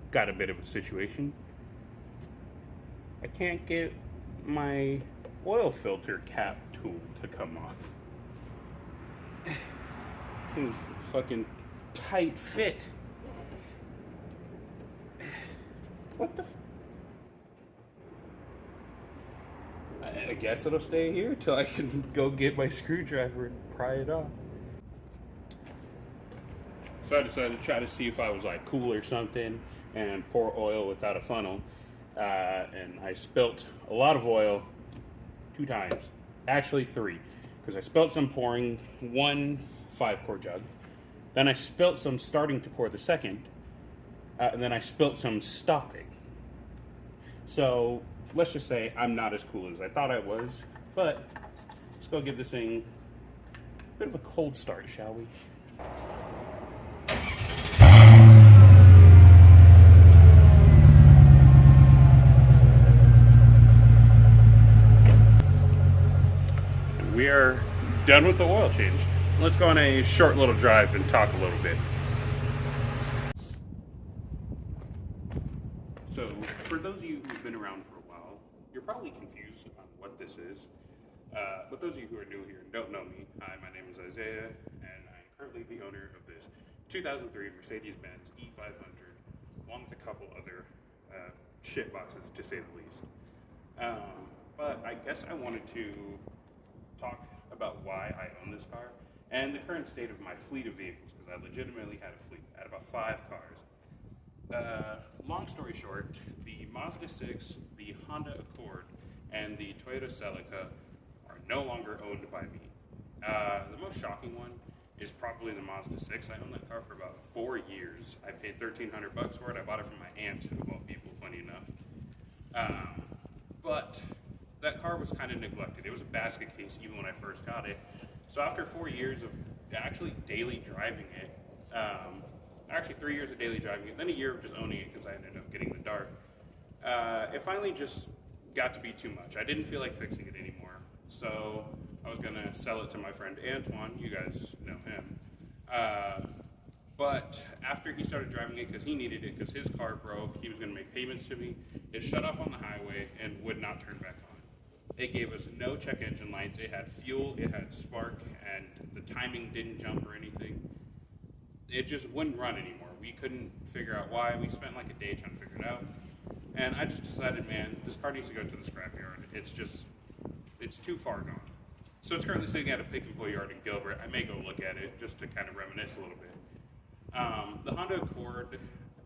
Got a bit of a situation. I can't get my oil filter cap tool to come off. It's a fucking tight fit. What the I guess it'll stay here till I can go get my screwdriver and pry it off. So I decided to try to see if I was like cool or something and pour oil without a funnel. And I spilt a lot of oil 2 times. Actually 3. Because I spilt some pouring 1 5-quart jug. Then I spilt some starting to pour the second. And then I spilt some stopping. So let's just say I'm not as cool as I thought I was. But let's go give this thing a bit of a cold start, shall we? We are done with the oil change. Let's go on a short little drive and talk a little bit. So, for those of you who've been around for a while, you're probably confused on what this is. But those of you who are new here and don't know me, hi, my name is Isaiah, and I'm currently the owner of this 2003 Mercedes-Benz E500, along with a couple other shit boxes, to say the least. But I guess I wanted to talk about why I own this car and the current state of my fleet of vehicles, because I legitimately had a fleet. I had about 5 cars. Long story short, the Mazda 6, the Honda Accord, and the Toyota Celica are no longer owned by me. The most shocking one is probably the Mazda 6. I owned that car for about 4 years. I paid $1,300 for it. I bought it from my aunt, of all people, funny enough. But that car was kind of neglected. It was a basket case even when I first got it. So after 4 years of actually daily driving it, actually 3 years of daily driving it, then a year of just owning it because I ended up getting the dart, it finally just got to be too much. I didn't feel like fixing it anymore. So I was gonna sell it to my friend Antoine. You guys know him. But after he started driving it because he needed it because his car broke, he was gonna make payments to me. It shut off on the highway and would not turn back on. It gave us no check engine lights. It had fuel, it had spark, and the timing didn't jump or anything. It just wouldn't run anymore. We couldn't figure out why. We spent like a day trying to figure it out. And I just decided, man, this car needs to go to the scrapyard. It's too far gone. So it's currently sitting at a pick and pull yard in Gilbert. I may go look at it just to kind of reminisce a little bit. The Honda Accord,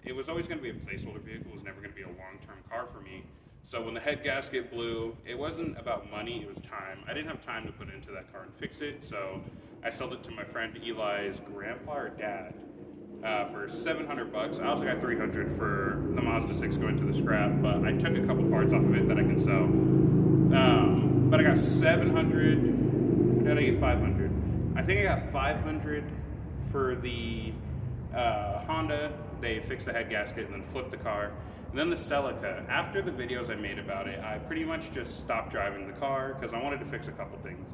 it was always going to be a placeholder vehicle. It was never going to be a long-term car for me. So when the head gasket blew, it wasn't about money, it was time. I didn't have time to put into that car and fix it, so I sold it to my friend Eli's grandpa or dad for $700. I also got $300 for the Mazda Mazda 6 going to the scrap, but I took a couple parts off of it that I can sell. But I got 700, did I get 500? I think I got 500 for the Honda. They fixed the head gasket and then flipped the car. And then the Celica, after the videos I made about it, I pretty much just stopped driving the car because I wanted to fix a couple things.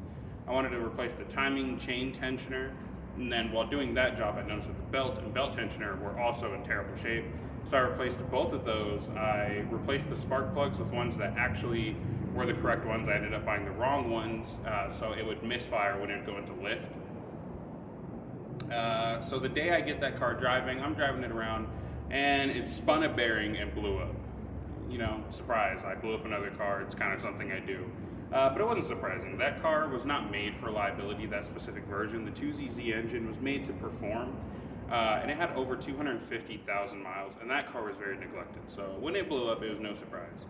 I wanted to replace the timing chain tensioner, and then while doing that job, I noticed that the belt and belt tensioner were also in terrible shape. So I replaced both of those. I replaced the spark plugs with ones that actually were the correct ones. I ended up buying the wrong ones, so it would misfire when it would go into lift. So the day I get that car driving, I'm driving it around, and it spun a bearing and blew up. You know, surprise, I blew up another car. It's kind of something I do. But it wasn't surprising. That car was not made for liability, that specific version. The 2ZZ engine was made to perform, and it had over 250,000 miles, and that car was very neglected. So when it blew up, it was no surprise.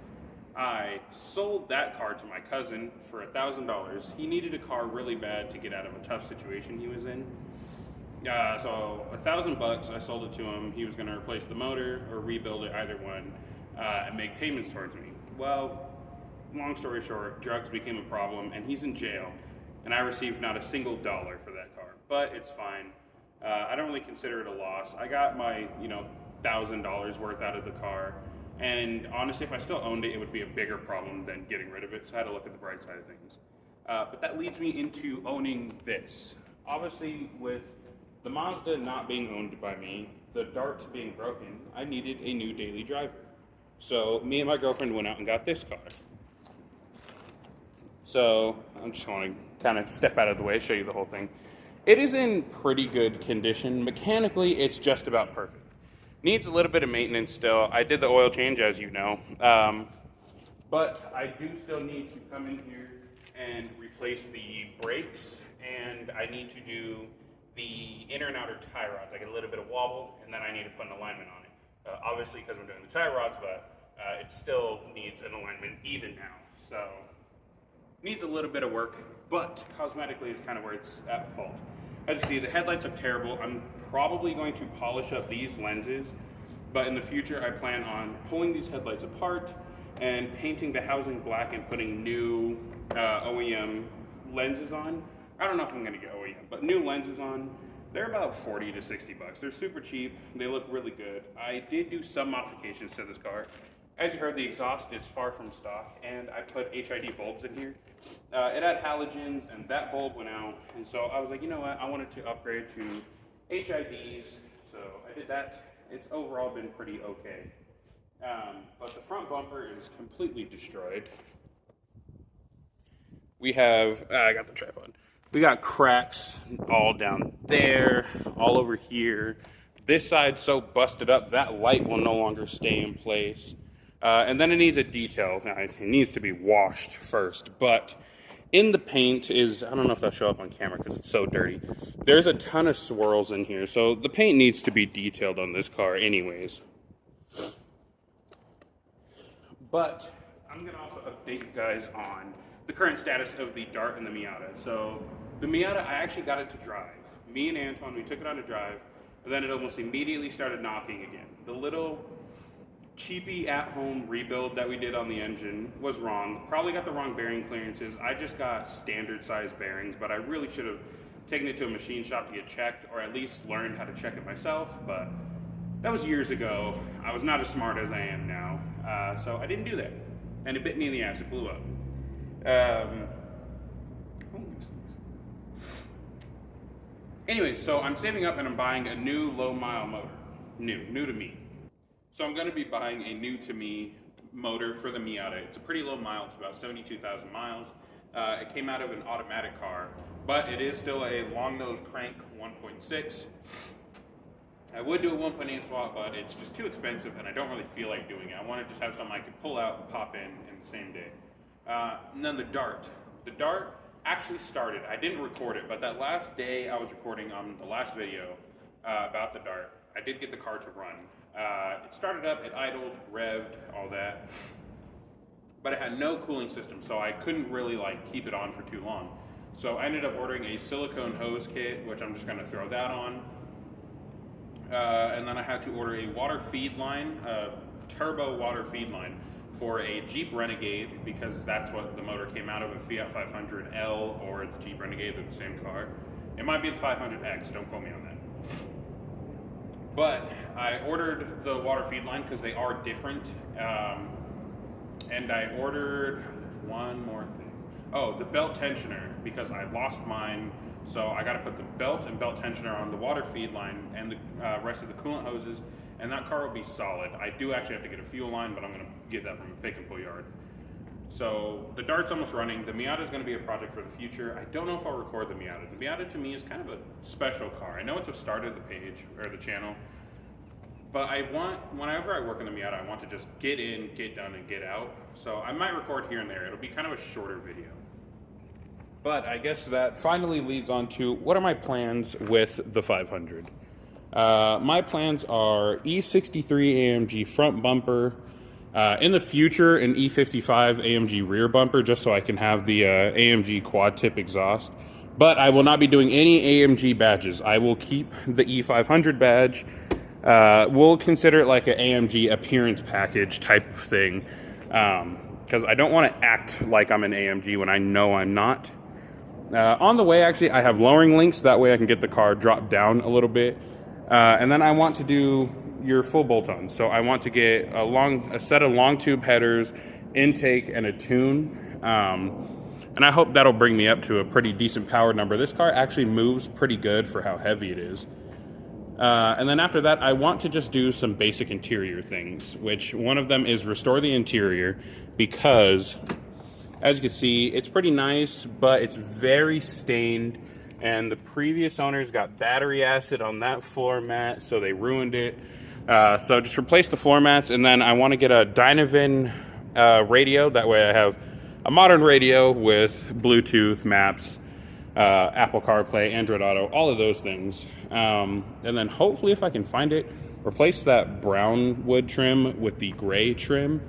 I sold that car to my cousin for $1,000. He needed a car really bad to get out of a tough situation he was in. So $1,000, I sold it to him. He was going to replace the motor or rebuild it, either one, and make payments towards me. Well, long story short, drugs became a problem, and he's in jail, and I received not a single dollar for that car. But it's fine. I don't really consider it a loss. I got my, $1,000 worth out of the car, and honestly, if I still owned it, it would be a bigger problem than getting rid of it. So I had to look at the bright side of things. But that leads me into owning this. Obviously, with the Mazda not being owned by me, the Dart being broken, I needed a new daily driver. So me and my girlfriend went out and got this car. So I just want to kind of step out of the way, show you the whole thing. It is in pretty good condition. Mechanically, it's just about perfect. Needs a little bit of maintenance still. I did the oil change, as you know. But I do still need to come in here and replace the brakes, and I need to do the inner and outer tie rods. I get a little bit of wobble, and then I need to put an alignment on it. Obviously, because I'm doing the tie rods, but it still needs an alignment even now. So needs a little bit of work, but cosmetically is kind of where it's at fault. As you see, the headlights look terrible. I'm probably going to polish up these lenses, but in the future I plan on pulling these headlights apart and painting the housing black and putting new OEM lenses on. I don't know if I'm gonna get OEM, but new lenses on. They're about 40 to 60 bucks. They're super cheap. They look really good. I did do some modifications to this car. As you heard, the exhaust is far from stock, and I put HID bulbs in here. It had halogens, and that bulb went out, and so I was like, you know what, I wanted to upgrade to HIDs, so I did that. It's overall been pretty okay. But the front bumper is completely destroyed. We have, I got the tripod. We got cracks all down there, all over here. This side's so busted up, that light will no longer stay in place. And then it needs a detail. It needs to be washed first, but in the paint is, I don't know if that'll show up on camera because it's so dirty. There's a ton of swirls in here, so the paint needs to be detailed on this car anyways. But I'm gonna also update you guys on the current status of the Dart and the Miata. So the Miata, I actually got it to drive. Me and Antoine, we took it on a drive, and then it almost immediately started knocking again. The little cheapy at-home rebuild that we did on the engine was wrong. Probably got the wrong bearing clearances. I just got standard size bearings, but I really should have taken it to a machine shop to get checked, or at least learned how to check it myself, but that was years ago. I was not as smart as I am now, so I didn't do that. And it bit me in the ass, it blew up. Anyway, so I'm saving up and I'm buying a new low mile motor. New to me. So I'm going to be buying a new to me motor for the Miata. It's a pretty low mile, it's about 72,000 miles. It came out of an automatic car, but it is still a long nose crank 1.6. I would do a 1.8 swap, but it's just too expensive and I don't really feel like doing it. I want to just have something I can pull out and pop in the same day. And then the Dart. The Dart actually started. I didn't record it, but that last day I was recording on the last video about the Dart, I did get the car to run. It started up, it idled, revved, all that, but it had no cooling system, so I couldn't really keep it on for too long. So I ended up ordering a silicone hose kit, which I'm just going to throw that on. And then I had to order a water feed line, a turbo water feed line for a Jeep Renegade, because that's what the motor came out of, a Fiat 500L or the Jeep Renegade. They're the same car. It might be the 500X, don't quote me on that. But I ordered the water feed line because they are different. And I ordered one more thing. Oh, the belt tensioner, because I lost mine. So I got to put the belt and belt tensioner on the water feed line and the rest of the coolant hoses, and that car will be solid. I do actually have to get a fuel line, but I'm going to get that from a pick and pull yard. So the Dart's almost running. The Miata is going to be a project for the future. I don't know if I'll record the Miata. The Miata to me is kind of a special car. I know it's what started the page or the channel, but I want, whenever I work on the Miata, I want to just get in, get done, and get out. So I might record here and there. It'll be kind of a shorter video. But I guess that finally leads on to what are my plans with the 500. My plans are E63 AMG front bumper, in the future an E55 AMG rear bumper, just so I can have the AMG quad tip exhaust. But I will not be doing any AMG badges. I will keep the E500 badge. We'll consider it like an AMG appearance package type of thing, because I don't want to act like I'm an AMG when I know I'm not. On the way, actually, I have lowering links. That way I can get the car dropped down a little bit. And then I want to do your full bolt-on. So I want to get a set of long tube headers, intake, and a tune. And I hope that'll bring me up to a pretty decent power number. This car actually moves pretty good for how heavy it is. And then after that, I want to just do some basic interior things, which one of them is restore the interior, because as you can see, it's pretty nice, but it's very stained, and the previous owners got battery acid on that floor mat, so they ruined it. So just replace the floor mats, and then I want to get a Dynavan radio. That way I have a modern radio with Bluetooth, maps, Apple CarPlay, Android Auto, all of those things. And then hopefully, if I can find it, replace that brown wood trim with the gray trim.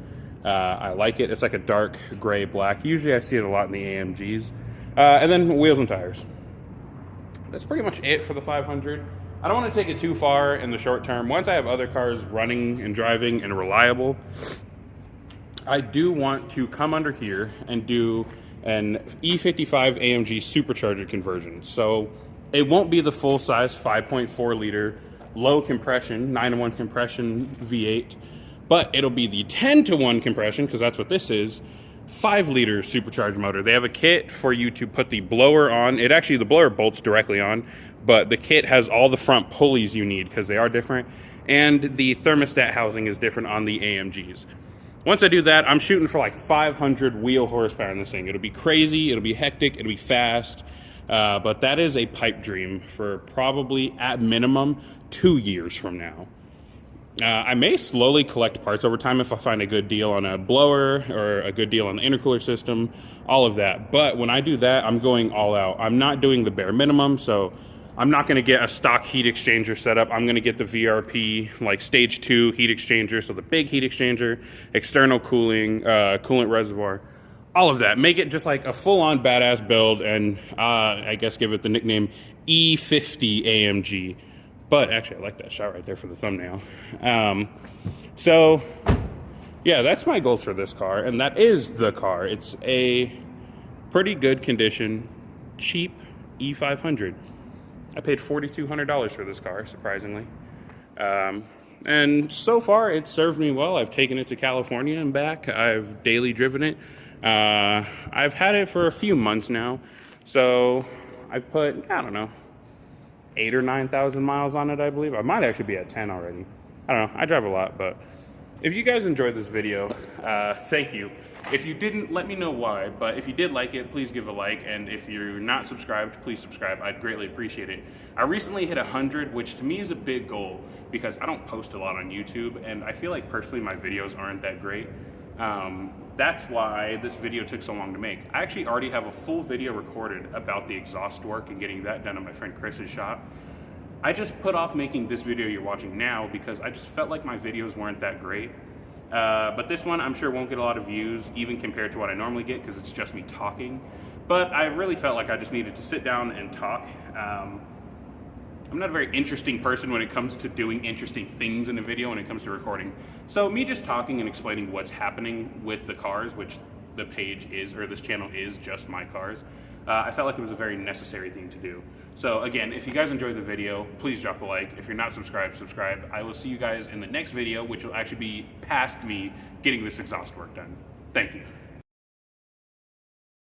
I like it. It's like a dark gray black. Usually I see it a lot in the AMGs. And then wheels and tires. That's pretty much it for the 500. I don't want to take it too far in the short term. Once I have other cars running and driving and reliable, I do want to come under here and do an E55 AMG Supercharger Conversion. So it won't be the full-size 5.4 liter low compression 9-to-1 compression V8, but it'll be the 10-to-1 compression, because that's what this is, 5-liter supercharged motor. They have a kit for you to put the blower on. The blower bolts directly on, but the kit has all the front pulleys you need because they are different, and the thermostat housing is different on the AMGs. Once I do that, I'm shooting for like 500 wheel horsepower in this thing. It'll be crazy, it'll be hectic, it'll be fast, but that is a pipe dream for probably, at minimum, 2 years from now. I may slowly collect parts over time if I find a good deal on a blower or a good deal on the intercooler system, all of that. But when I do that, I'm going all out. I'm not doing the bare minimum, so I'm not going to get a stock heat exchanger set up. I'm going to get the VRP, like stage 2 heat exchanger, so the big heat exchanger, external cooling, coolant reservoir, all of that. Make it just like a full-on badass build, and I guess give it the nickname E50 AMG. But actually, I like that shot right there for the thumbnail. So, yeah, that's my goals for this car, and that is the car. It's a pretty good condition, cheap E500. I paid $4,200 for this car, surprisingly. And so far, it's served me well. I've taken it to California and back. I've daily driven it. I've had it for a few months now, so I've put, I don't know, 8,000 or 9,000 miles on it, I believe. I might actually be at 10 already. I don't know. I drive a lot, but if you guys enjoyed this video, thank you. If you didn't, let me know why, but if you did like it, please give a like, and if you're not subscribed, please subscribe. I'd greatly appreciate it. I recently hit 100, which to me is a big goal, because I don't post a lot on YouTube, and I feel like personally my videos aren't that great. That's why this video took so long to make. I actually already have a full video recorded about the exhaust work and getting that done at my friend Chris's shop. I just put off making this video you're watching now because I just felt like my videos weren't that great. But this one I'm sure won't get a lot of views, even compared to what I normally get, because it's just me talking. But I really felt like I just needed to sit down and talk. I'm not a very interesting person when it comes to doing interesting things in a video when it comes to recording. So me just talking and explaining what's happening with the cars, which the page is, or this channel is just my cars, I felt like it was a very necessary thing to do. So again, if you guys enjoyed the video, please drop a like. If you're not subscribed, subscribe. I will see you guys in the next video, which will actually be past me getting this exhaust work done. Thank you.